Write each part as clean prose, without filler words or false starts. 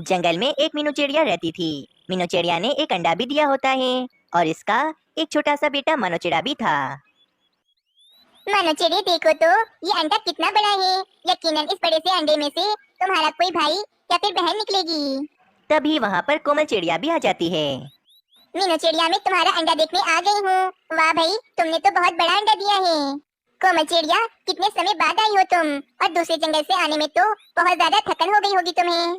जंगल में एक मीनू चिड़िया रहती थी। मीनू चिड़िया ने एक अंडा भी दिया होता है और इसका एक छोटा सा बेटा मनो चिड़ा भी था। मनो चिड़े, देखो तो ये अंडा कितना बड़ा है। यकीनन इस बड़े से अंडे में से तुम्हारा कोई भाई या फिर बहन निकलेगी। तभी वहाँ पर कोमल चिड़िया भी आ जाती है। मीनू चिड़िया, मैं तुम्हारा अंडा देखने आ गई हूँ। वाह भाई, तुमने तो बहुत बड़ा अंडा दिया है। कोमल चिड़िया, कितने समय बाद आई हो तुम, और दूसरे जंगल से आने में तो बहुत ज्यादा थकन हो गई होगी तुम्हें।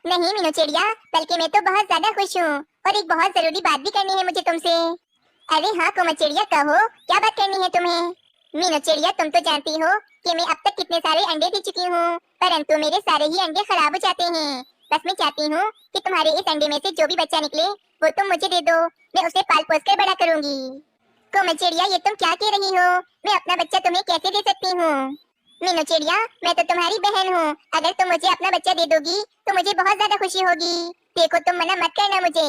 नहीं मीनू चिड़िया, बल्कि मैं तो बहुत ज्यादा खुश हूँ और एक बहुत जरूरी बात भी करनी है मुझे तुमसे। अरे हाँ कोमल चिड़िया, कहो क्या बात करनी है तुम्हें। मीनू चिड़िया, तुम तो जानती हो कि मैं अब तक कितने सारे अंडे दे चुकी हूँ, परंतु मेरे सारे ही अंडे खराब हो जाते हैं। बस मैं चाहती हूँ कि तुम्हारे इस अंडे में से जो भी बच्चा निकले वो तुम मुझे दे दो। मैं उसे पाल पोस कर बड़ा करूंगी। कोमल चिड़िया, ये तुम क्या कह रही हो। मैं अपना बच्चा तुम्हें कैसे दे सकती हूँ। मीनू चिड़िया, मैं तो तुम्हारी बहन हूँ। अगर तुम मुझे अपना बच्चा दे दोगी तो मुझे बहुत ज्यादा खुशी होगी। देखो, तुम मना मत करना मुझे।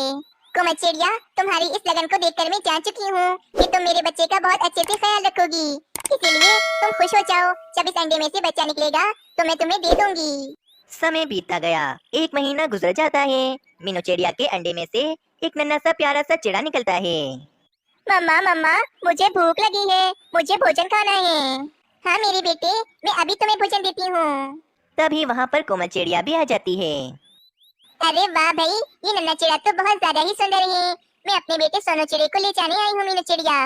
कोमल चिड़िया, तुम्हारी इस लगन को देखकर मैं जान चुकी हूँ कि तुम मेरे बच्चे का बहुत अच्छे से ख्याल रखोगी। इसीलिए तुम खुश हो जाओ, जब इस अंडे में से बच्चा निकलेगा तो मैं तुम्हें दे दूंगी। समय बीतता गया। एक महीना गुजर जाता है। मीनू चिड़िया के अंडे में से एक नन्हा सा प्यारा सा चिड़ा निकलता है। मम्मा मम्मा, मुझे भूख लगी है, मुझे भोजन खाना है। हाँ मेरे बेटे, मैं अभी तुम्हें भोजन देती हूँ। तभी वहाँ पर कोमल चिड़िया भी आ जाती है। अरे वाह भाई, ये नन्हा चिड़ा तो बहुत ज्यादा ही सुंदर है। मैं अपने बेटे सोनू चिड़े को ले जाने आई हूँ मीनू चिड़िया।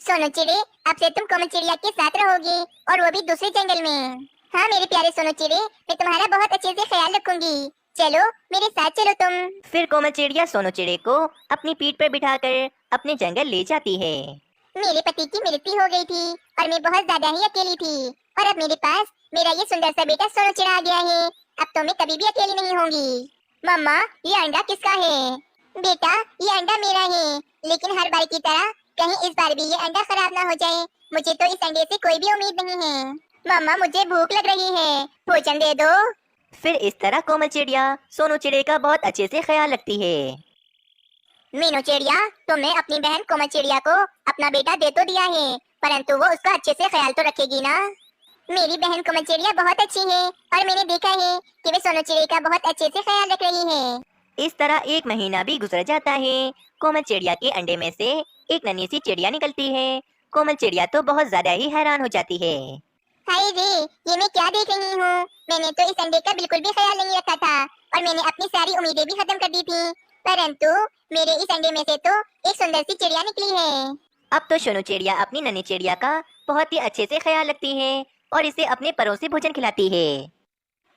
सोनू चिड़े, अब से तुम कोमल चिड़िया के साथ रहोगे, और वो भी दूसरे जंगल में। हाँ मेरे प्यारे सोनू चिड़े, मैं तुम्हारा बहुत अच्छे से ख्याल रखूंगी। चलो मेरे साथ चलो तुम। फिर कोमल चिड़िया सोनू चिड़े को अपनी पीठ पर बिठाकर अपने जंगल ले जाती है। मेरे पति की मृत्यु हो गई थी और मैं बहुत ज्यादा ही अकेली थी, और अब मेरे पास मेरा ये सुंदर सा बेटा सोनू चिड़ा आ गया है। अब तो मैं कभी भी अकेली नहीं होंगी। मम्मा, ये अंडा किसका है। बेटा, ये अंडा मेरा है, लेकिन हर बार की तरह कहीं इस बार भी ये अंडा खराब ना हो जाए। मुझे तो इस अंडे से कोई भी उम्मीद नहीं है। मम्मा, मुझे भूख लग रही है, भोजन दे दो। फिर इस तरह कोमल चिड़िया सोनू चिड़े का बहुत अच्छे से ख्याल रखती है। मीनू चिड़िया, तुमने अपनी बहन कोमल चिड़िया को अपना बेटा दे तो दिया है, परंतु वो उसका अच्छे से ख्याल तो रखेगी ना। मेरी बहन कोमल चिड़िया बहुत अच्छी है, और मैंने देखा है कि वे सोनू चिड़े का बहुत अच्छे से ख्याल रख रही है। इस तरह एक महीना भी गुजर जाता है। कोमल चिड़िया के अंडे में से एक नन्ही सी चिड़िया निकलती है। कोमल चिड़िया तो बहुत ज्यादा ही हैरान हो जाती है। हाय रे, ये मैं क्या देख रही हूँ। मैंने तो इस अंडे का बिल्कुल भी ख्याल नहीं रखा था, और मैंने अपनी सारी उम्मीदें भी खत्म कर दी थी, परंतु मेरे इस अंडे में से तो एक सुंदर सी चिड़िया निकली है। अब तो सोनू चिड़िया अपनी नन्ही चिड़िया का बहुत ही अच्छे से ख्याल रखती है और इसे अपने परों से भोजन खिलाती है।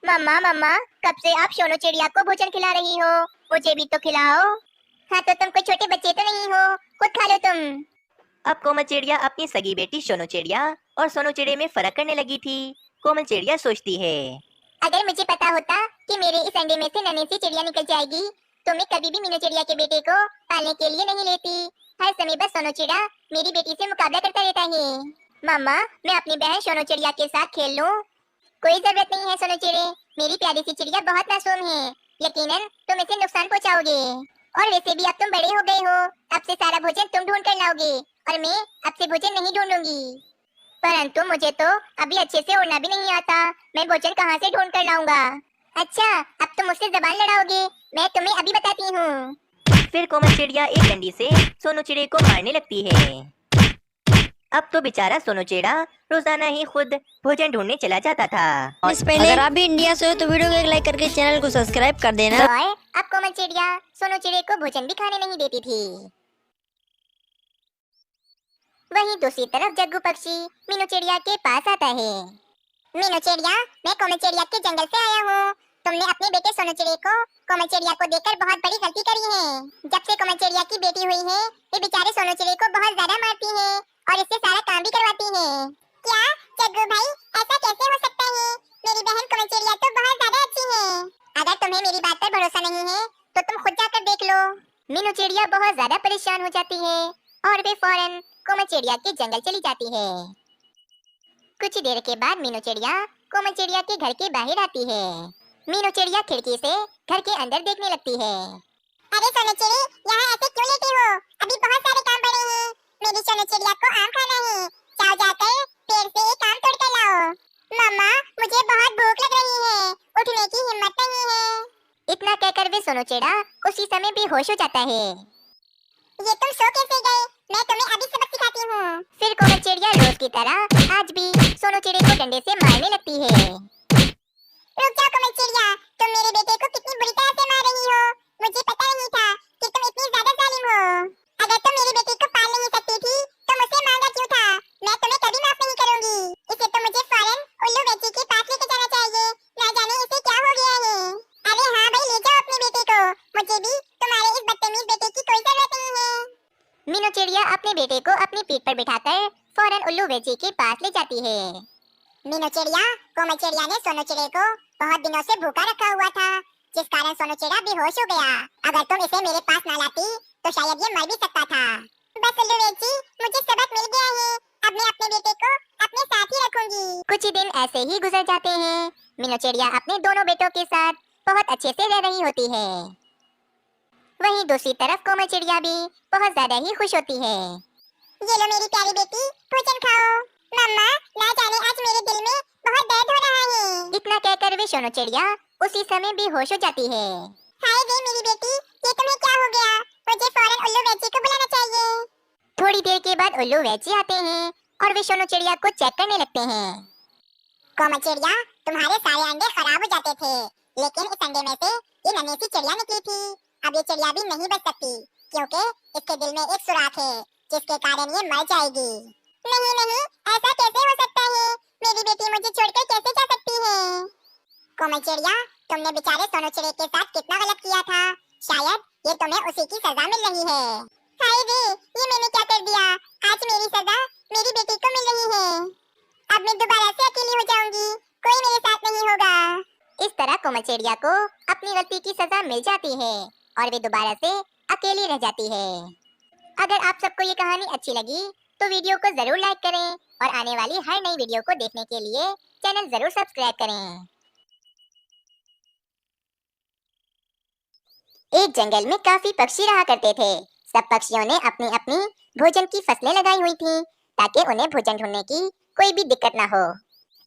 मम्मा मम्मा, कब से आप सोनू चिड़िया को भोजन खिला रही हो, मुझे भी तो खिलाओ। हाँ तो तुम कोई छोटे बच्चे तो नहीं हो, खुद खा लो तुम। अब कोमल चिड़िया अपनी सगी बेटी सोनू चिड़िया और सोनू चिड़े में फर्क करने लगी थी। कोमल चिड़िया सोचती है, अगर मुझे पता होता कि मेरे इस अंडे में से नन्ही सी चिड़िया निकल जाएगी तो मैं कभी भी मीनू चिड़िया के बेटे को पालने के लिए नहीं लेती। हर समय बस सोनू चिड़ा मेरी बेटी से मुकाबला करता रहता है। मम्मा, मैं अपनी बहन सोनू चिड़िया के साथ खेल लूं? कोई जरूरत नहीं है सोनू चिड़े, मेरी प्यारी सी चिड़िया बहुत मासूम है। यकीनन तुम इसे नुकसान पहुंचाओगे, और वैसे भी अब तुम बड़े हो गए हो। अब से सारा भोजन तुम ढूंढ कर लाओगे, और मैं अब से भोजन नहीं ढूंढूंगी। परंतु मुझे तो अभी अच्छे से उड़ना भी नहीं आता, मैं भोजन कहाँ से ढूंढ कर लाऊंगा। अच्छा, अब तुम मुझसे जबान लड़ाओगे, मैं तुम्हें अभी बताती हूँ। फिर कोमल चिड़िया एक डंडी से सोनू चिड़े को मारने लगती है। अब तो बेचारा सोनू चिड़ा रोजाना ही खुद भोजन ढूंढने चला जाता था। और पहले अगर आप भी इंडिया से हो तो वीडियो को एक लाइक करके चैनल को सब्सक्राइब कर देना। और अब कोमल चिड़िया सोनू चिड़े को भोजन भी खाने नहीं देती थी। वहीं दूसरी तरफ जग्गू पक्षी मीनू चिड़िया के पास आता है। मीनू चिड़िया, मैं कोमल चिड़िया के जंगल से आया हूँ। तुमने अपने बेटे सोनू चिड़े को कोमल चिड़िया को देकर बहुत बड़ी गलती करी है। जब से कोमल चिड़िया की बेटी हुई है, ये बेचारे सोनू चिड़े को बहुत ज्यादा मारती है और इससे सारा काम भी करवाती है। क्या जग्गू भाई, ऐसा कैसे हो सकता है? मेरी बहन कोमल चिड़िया तो बहुत ज्यादा अच्छी है। अगर तुम्हें मेरी बात पर भरोसा नहीं है तो तुम खुद जाकर देख लो। मीनू चिड़िया बहुत ज्यादा परेशान हो जाती है और वे फौरन कोमल चिड़िया के जंगल चली जाती है। कुछ देर के बाद मीनू चिड़िया कोमल चिड़िया के घर के बाहर आती है। मीनू चिड़िया खिड़की से घर के अंदर देखने लगती है। अरे सोनू चिड़ी, यहाँ ऐसे क्यों लेटी हो? अभी बहुत सारे काम पड़े हैं। मेरी सोनू चिड़िया को आम खाना है, जाओ जाकर पेड़ से एक आम तोड़ कर लाओ। मम्मा, मुझे बहुत भूख लग रही है, उठने की हिम्मत नहीं है। इतना सोनू चेड़ा उसी समय बेहोश हो जाता है। ये तुम सो कैसे गए? मैं तुम्हें अभी सबक सिखाती हूँ। फिर कोमल चिड़िया रोज की तरह आज भी सोनू चिड़े को डंडे से मारने लगती है। रुक जाओ कोमल चिड़िया, तुम मेरे बेटे को कितनी बुरी तरह से मार रही हो। मुझे पता नहीं था कि तुम इतनी ज्यादा जालिम हो। अगर तुम मेरे बेटे को पाल नहीं सकती थी तो मुझसे मांगा क्यों था? मैं तुम्हें कभी माफ नहीं करूंगी। इसे तो मुझे फौरन उल्लू वेची के पास लेके जाना चाहिए। ना जाने इसे क्या हो गया है। अरे हाँ भाई, ले जाओ अपने बेटे को। मुझे भी तुम्हारे इस बदतमीज बेटे की कोई जरूरत नहीं है। मीनू चिड़िया अपने बेटे को अपनी पीठ पर बिठाकर फौरन उल्लू वेची के पास ले जाती है। मीनू चिड़िया, कोमल चिड़िया ने सोनू चिड़े को बहुत दिनों से भूखा रखा हुआ था, जिस कारण सोनू चिड़ा बेहोश हो गया। अगर तुम इसे मेरे पास न लाती तो शायद ये मर भी सकता था। बस उल्लू वेची, मुझे सबक मिल गया है। अब मैं अपने बेटे को अपने साथ ही रखूंगी। कुछ ही दिन ऐसे ही गुजर जाते हैं। मीनू चिड़िया अपने दोनों बेटों के साथ बहुत अच्छे से रह रही होती है। वहीं दूसरी तरफ कोमल चिड़िया भी बहुत ज्यादा ही खुश होती है। ये लो मेरी प्यारी बेटी, भोजन खाओ। मम्मा, ना जाने आज मेरे दिल में बहुत दर्द हो रहा है। इतना कहकर वे सोनू चिड़िया उसी समय बेहोश हो जाती है। हाय रे मेरी बेटी, ये तुम्हें क्या हो गया? मुझे फौरन उल्लू वेची को बुलाना चाहिए। थोड़ी देर के बाद उल्लू वेची आते हैं और वे सोनू चिड़िया को चेक करने लगते हैं। कोमल चिड़िया, तुम्हारे सारे अंडे खराब हो जाते थे, लेकिन इस अंडे में से ये नन्ही सी चिड़िया निकली थी। अब ये चिड़िया भी नहीं बच सकती क्योंकि इसके दिल में एक सुराख है जिसके कारण ये मर जाएगी। नहीं नहीं, ऐसा कैसे हो सकता है? मेरी बेटी मुझे छोड़कर कैसे जा सकती है? कोमल चिड़िया, तुमने बेचारे सोनू चिड़े के साथ कितना गलत किया था। शायद ये तुम्हें उसी की सजा मिल रही है। हाय रे, ये मैंने क्या कर दिया? आज मेरी सजा मेरी बेटी को मिल रही है। अब मैं दोबारा से अकेली हो जाऊंगी, कोई मेरे साथ नहीं होगा। इस तरह कोमल चिड़िया को अपनी गलती की सजा मिल जाती है और वे दोबारा से अकेली रह जाती है। अगर आप सबको ये कहानी अच्छी लगी तो वीडियो को जरूर लाइक करें और आने वाली हर नई वीडियो को देखने के लिए चैनल जरूर सब्सक्राइब करें। एक जंगल में काफी पक्षी रहा करते थे। सब पक्षियों ने अपनी अपनी भोजन की फसलें लगाई हुई थी ताकि उन्हें भोजन ढूंढने की कोई भी दिक्कत ना हो।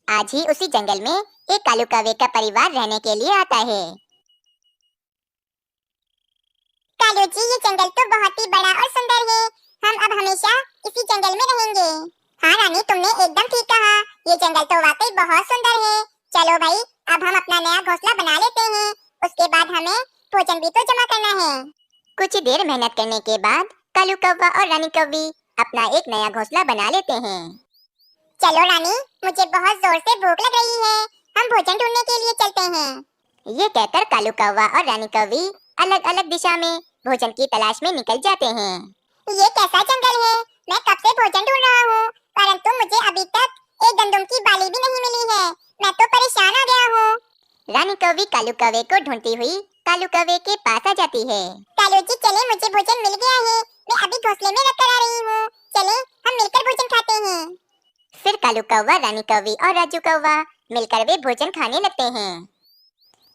आज ही उसी जंगल में एक कालू कौवे का परिवार रहने के लिए आता है। कालू जी, ये जंगल तो बहुत ही बड़ा और सुंदर है। हम अब हमेशा इसी जंगल में रहेंगे। हाँ रानी, तुमने एकदम ठीक कहा। ये जंगल तो वाकई बहुत सुंदर है। चलो भाई, अब हम अपना नया घोंसला बना लेते हैं। उसके बाद हमें भोजन भी तो जमा करना है। कुछ देर मेहनत करने के बाद कालू कौवा और रानी कौवी अपना एक नया घोंसला बना लेते हैं। चलो रानी, मुझे बहुत जोर से भूख लग रही है। हम भोजन ढूंढने के लिए चलते हैं। ये कहकर कालू कौवा और रानी कौवी अलग अलग दिशा में भोजन की तलाश में निकल जाते हैं। ये कैसा जंगल है? मैं कब से भोजन ढूंढ रहा हूँ, परंतु मुझे अभी तक एक गंदम की बाली भी नहीं मिली है। मैं तो परेशान आ गया हूँ। रानी कौवी कालू कौवे को ढूंढती हुई कालू कौवे के पास आ जाती है। कालू जी चले, मुझे भोजन मिल गया है। मैं अभी घोंसले में रख कर आ रही हूँ। चले, हम मिलकर भोजन खाते हैं। फिर कालू कौवा, रानी कौवी और राजू कौवा मिलकर वे भोजन खाने लगते हैं।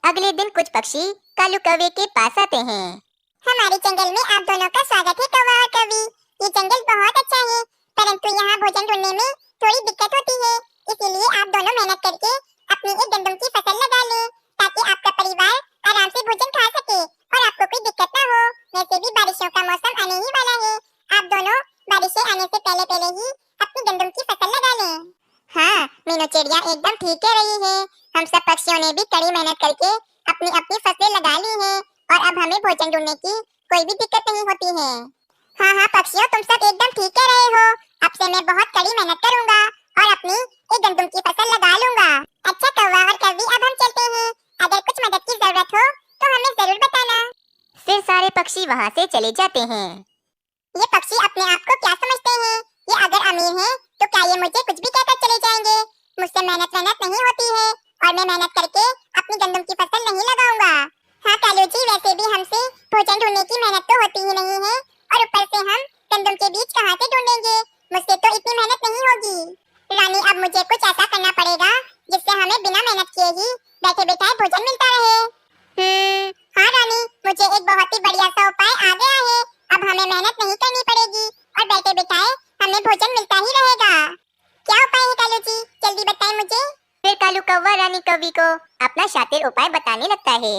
अगले दिन कुछ पक्षी कालू कौवे के पास आते हैं। हमारे जंगल में आप दोनों का स्वागत है कौवा और कौवी। ये जंगल बहुत अच्छा है, परंतु यहाँ भोजन ढूंढने में थोड़ी दिक्कत होती है। इसीलिए आप दोनों मेहनत करके अपनी एक गंदम की फसल लगा लें ताकि आपका परिवार आराम से भोजन खा सके और आपको कोई दिक्कत ना हो। वैसे भी बारिशों का मौसम आने ही वाला है। आप दोनों बारिशें आने से पहले ही अपनी गंदम की फसल लगा लें। हाँ, मीनू चिड़िया एकदम ठीक कह रही है। हम सब पक्षियों ने भी कड़ी मेहनत करके अपनी अपनी फसलें लगा ली हैं और अब हमें भोजन ढूंढने की कोई भी दिक्कत नहीं होती है। हाँ हाँ पक्षियों, तुम सब एकदम ठीक कह रहे हो। अब से मैं बहुत कड़ी मेहनत करूंगा और अपनी एक गंदम की फसल लगा लूंगा। अच्छा कौवा और कौवी, अब हम चलते हैं। अगर कुछ मदद की जरूरत हो तो हमें जरूर बताना। फिर सारे पक्षी वहाँ से चले जाते हैं। ये पक्षी अपने आप को क्या समझते हैं? ये अगर अमीर हैं तो क्या ये मुझे कुछ भी कहकर चले जाएंगे? मुझसे मेहनत नहीं होती है और मैं मेहनत करके अपनी गंदम की फसल नहीं लगाऊंगा। हाँ कालू जी, वैसे भी हमसे भोजन ढूंढने की मेहनत तो होती ही नहीं है और ऊपर से हम गंदम के बीज कहाँ से ढूंढेंगे? मुझसे तो इतनी मेहनत नहीं होगी। रानी, अब मुझे कुछ ऐसा करना पड़ेगा जिससे हमें बिना मेहनत किए ही बैठे बैठाए भोजन मिलता रहे। हाँ रानी, मुझे एक बहुत ही बढ़िया सा उपाय आ गया है। अब हमें मेहनत नहीं करनी पड़ेगी और बैठे बैठाए हमें भोजन मिलता ही रहेगा। क्या उपाय है कालू जी? जल्दी बताएं मुझे। फिर कालू कौवा रानी कौवी को अपना शातिर उपाय बताने लगता है।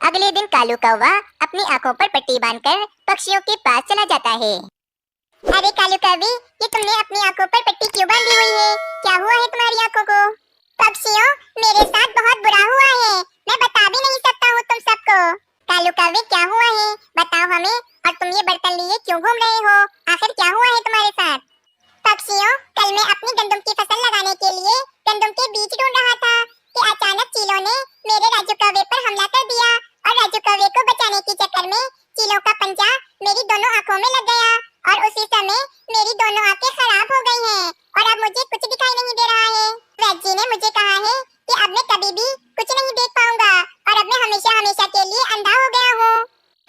अगले दिन कालू कौवा अपनी आंखों पर पट्टी बांधकर पक्षियों के पास चला जाता है। अरे कालू कौवे, ये तुमने अपनी आंखों पर पट्टी क्यों बांधी हुई है? क्या हुआ है तुम्हारी आंखों को? पक्षियों, मेरे साथ बहुत बुरा हुआ है, मैं बता भी नहीं सकता हूँ तुम सबको। कालू कौवे, क्या हुआ है बताओ हमें, और तुम ये बर्तन लिए क्यों घूम रहे हो? आखिर क्या हुआ है तुम्हारे साथ? पक्षियों, कल मैं अपनी गंदम की फसल लगाने के लिए गंदम के बीज ढूंढ रहा था कि अचानक चीलों ने मेरे राजू कौवे पर हमला कर दिया, और राजू कौवे को बचाने के चक्कर में चीलों का पंजा मेरी दोनों आंखों में लग गया, और उसी समय मेरी दोनों आंखें खराब हो गई हैं, और अब मुझे कुछ दिखाई नहीं दे रहा है। वैद्य जी ने मुझे कहा है कि अब मैं कभी भी कुछ नहीं देख पाऊंगा, और अब मैं हमेशा हमेशा के लिए अंधा हो गया हूँ।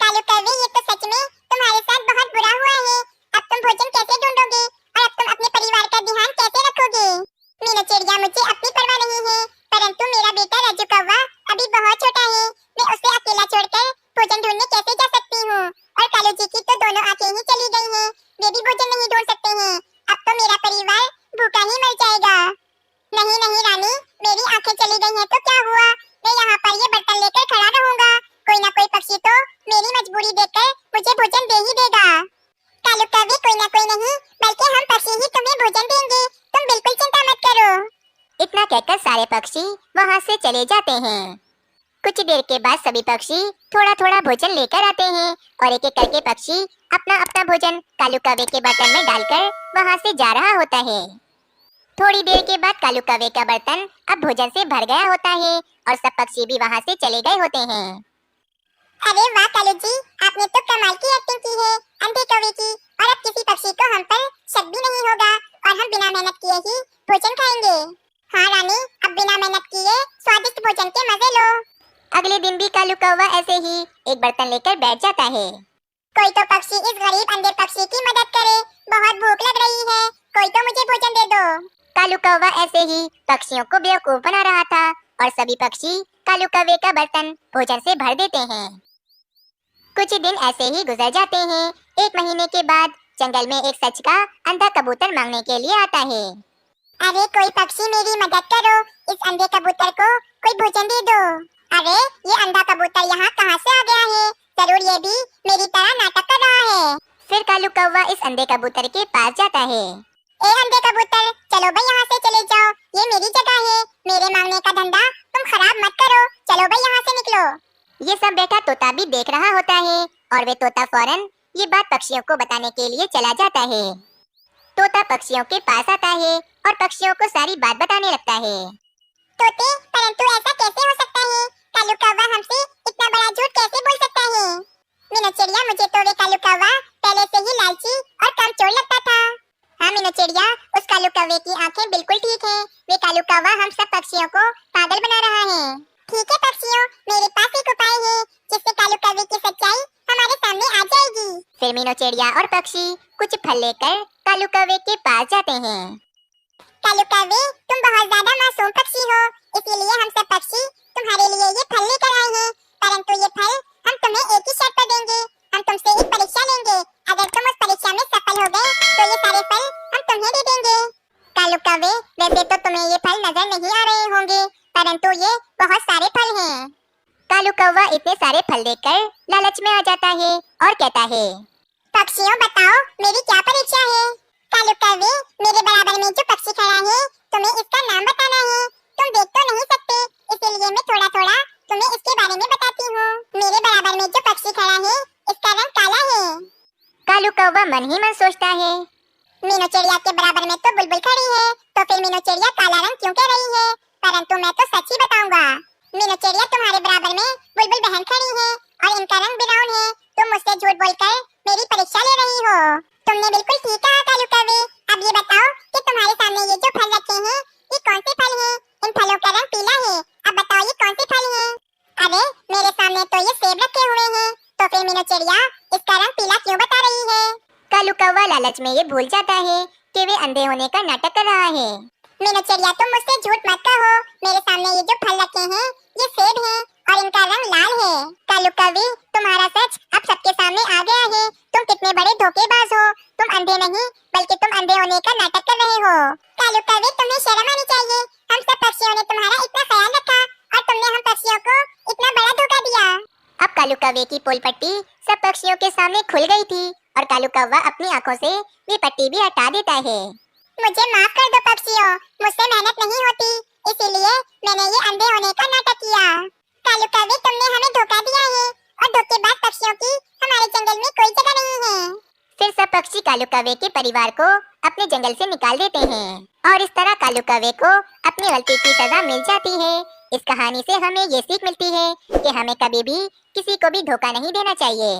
कालू कौवे, ये तो सच में तुम्हारे साथ बहुत बुरा हुआ है। अब तुम भोजन कैसे ढूंढोगे, और अब तुम अपने परिवार का ध्यान कैसे रखोगे? मीना चिड़िया, मुझे अपनी परवाह नहीं है, परंतु मेरा बेटा राजू कौवा अभी बहुत छोटा है, मैं उसे अकेला छोड़कर भोजन ढूंढने कैसे जा सकती हूँ? और कालू जी की तो दोनों आंखें ही चली गई हैं, वे भी भोजन नहीं ढूंढ सकते हैं। अब तो मेरा परिवार भूखा ही मर जाएगा। नहीं नहीं रानी, मेरी आंखें चली गई हैं तो क्या हुआ, मैं यहाँ पर ये बर्तन लेकर खड़ा रहूंगा, कोई ना कोई पक्षी तो मेरी मजबूरी देखकर मुझे भोजन दे ही देगा। कालू कौवे, कोई ना कोई नहीं, बल्कि हम पक्षी ही तुम्हें भोजन देंगे, तुम बिल्कुल चिंता मत करो। इतना कहकर सारे पक्षी वहाँ से चले जाते हैं। कुछ देर के बाद सभी पक्षी थोड़ा थोड़ा भोजन लेकर आते हैं, और एक एक करके पक्षी अपना अपना भोजन कालू कौवे के बर्तन में डालकर वहाँ से जा रहा होता है। थोड़ी देर के बाद कालू कौवे का बर्तन अब भोजन से भर गया होता है, और सब पक्षी भी वहाँ से चले गए होते हैं। अरे वाह कालू जी, आपने तो कमाल की एक्टिंग की है अंधे कौवे की, और अब किसी पक्षी को हम पर शक भी नहीं होगा, और हम बिना मेहनत किए ही भोजन खाएंगे। हाँ रानी, अब बिना मेहनत किए स्वादिष्ट भोजन के मजे लो। अगले दिन भी कालू कौवा ऐसे ही एक बर्तन लेकर बैठ जाता है। कोई तो पक्षी इस गरीब अंधे पक्षी की मदद करे, बहुत भूख लग रही है, कोई तो मुझे भोजन दे दो। कालू कौवा ऐसे ही पक्षियों को बेवकूफ बना रहा था, और सभी पक्षी कालू कौवे का बर्तन भोजन से भर देते हैं। कुछ दिन ऐसे ही गुजर जाते हैं। 1 महीने के बाद जंगल में एक सच का अंधा कबूतर मांगने के लिए आता है। अरे कोई पक्षी मेरी मदद करो, इस अंधे कबूतर को कोई भोजन दे दो। अरे ये अंधा कबूतर यहाँ कहाँ से आ गया है, जरूर ये भी मेरी तरह नाटक कर रहा है। फिर कालू कौवा इस अंधे कबूतर के पास जाता है। ए अंधे कबूतर, चलो भाई यहाँ से चले जाओ, ये मेरी जगह है, मेरे मांगने का धंधा तुम खराब मत करो, चलो भाई यहाँ से निकलो। ये सब बैठा तोता भी देख रहा होता है, और वे तोता फौरन ये बात पक्षियों को बताने के लिए चला जाता है। तोता पक्षियों के पास आता है और पक्षियों को सारी बात बताने लगता है। तोते, परंतु ऐसा कैसे हो सकता है, कालू कौवा हमसे इतना बड़ा झूठ कैसे बोल सकता है? मीना चिड़िया, मुझे तो वे कालू कौवा पहले से ही लालची और कामचोर लगता था। हाँ मीना चिड़िया, उस कालू कौवे की आंखें बिल्कुल ठीक हैं, वे कालू कौवा हम सब पक्षियों को पागल बना रहा है। ठीक है पक्षियों, मेरे पास एक उपाय है जिससे कालू कौवे की सच्चाई हमारे सामने आ जाएगी। फिर मीना चिड़िया और पक्षी कुछ फल लेकर कालू कौवे के पास जाते हैं। कालू कौवे, तुम बहुत ज्यादा मासूम पक्षी हो, इसीलिए हम सब पक्षी तुम्हारे लिए ये फल लेकर आए हैं, परंतु ये फल हम तुम्हें एक ही शर्त पर देंगे, हम तुमसे एक परीक्षा लेंगे, अगर तुम उस परीक्षा में सफल हो गए तो ये सारे फल हम तुम्हें दे देंगे। कालू कौवे, वैसे तो तुम्हें ये फल नजर नहीं आ रहे होंगे, परंतु ये बहुत सारे फल हैं। कालू कौवा इतने सारे फल देखकर लालच में आ जाता है और कहता है, पक्षियों बताओ मेरी क्या परीक्षा है? कालू कौवे, मेरे बराबर में जो पक्षी खड़ा है तुम्हें इसका नाम बताना है, तुम देख तो नहीं सकते, इसीलिए मैं थोड़ा थोड़ा तुम्हें इसके बारे में बताती हूँ। मेरे बराबर में जो पक्षी खड़ा है इसका रंग काला है। कालू कौवा मन ही मन सोचता है, मीनू चिड़िया के बराबर में तो बुलबुल खड़ी है, तो फिर मीनू चिड़िया काला रंग क्यों कह रही है? परंतु मैं तो सच ही बताऊंगा। मीनू चिड़िया, तुम्हारे बराबर में बुलबुल बहन खड़ी है और इनका रंग ब्राउन है, तुम मुझसे झूठ बोलकर मेरी परीक्षा ले रही हो। तुमने बिल्कुल ठीक कहा कालू कौवे, अब ये बताओ कि तुम्हारे सामने ये जो फल रखे हैं ये कौन से फल हैं? इन फलों का रंग पीला है, अब बताओ ये कौन से फल हैं? अरे मेरे सामने तो ये सेब रखे हुए हैं, तो फिर मीनू चिड़िया इसका रंग पीला क्यों बता रही है? कालू कौवा लालच में ये भूल जाता है कि वे अंधे होने का नाटक कर रहा है। मीनू चिड़िया, तुम मुझसे झूठ मत कहो, मेरे सामने ये जो फल रखे हैं ये सेब हैं और इनका रंग लाल है। कालू कौवे, तुम्हारा सच अब सबके सामने आ गया है, तुम कितने बड़े धोखेबाज हो, तुम अंधे नहीं बल्कि तुम अंधे होने का नाटक कर रहे हो। कालू कौवे, तुम्हें शर्म आनी चाहिए, हम सब पक्षियों ने तुम्हारा इतना ख्याल रखा और तुमने हम पक्षियों को इतना बड़ा धोखा दिया। कालू कौवे की पोल पट्टी सब पक्षियों के सामने खुल गई थी और कालू कौवा अपनी आंखों से ये पट्टी भी हटा देता है। मुझे माफ कर दो पक्षियों, मुझसे मेहनत नहीं होती, इसीलिए मैंने ये अंधे होने का नाटक किया। कालू कौवे, तुमने हमें धोखा दिया है और धोखेबाज पक्षियों की हमारे जंगल में कोई जगह नहीं है। फिर सब पक्षी कालू कौवे के परिवार को अपने जंगल से निकाल देते हैं और इस तरह कालू कौवे को अपनी गलती की सजा मिल जाती है। इस कहानी से हमें ये सीख मिलती है कि हमें कभी भी किसी को भी धोखा नहीं देना चाहिए।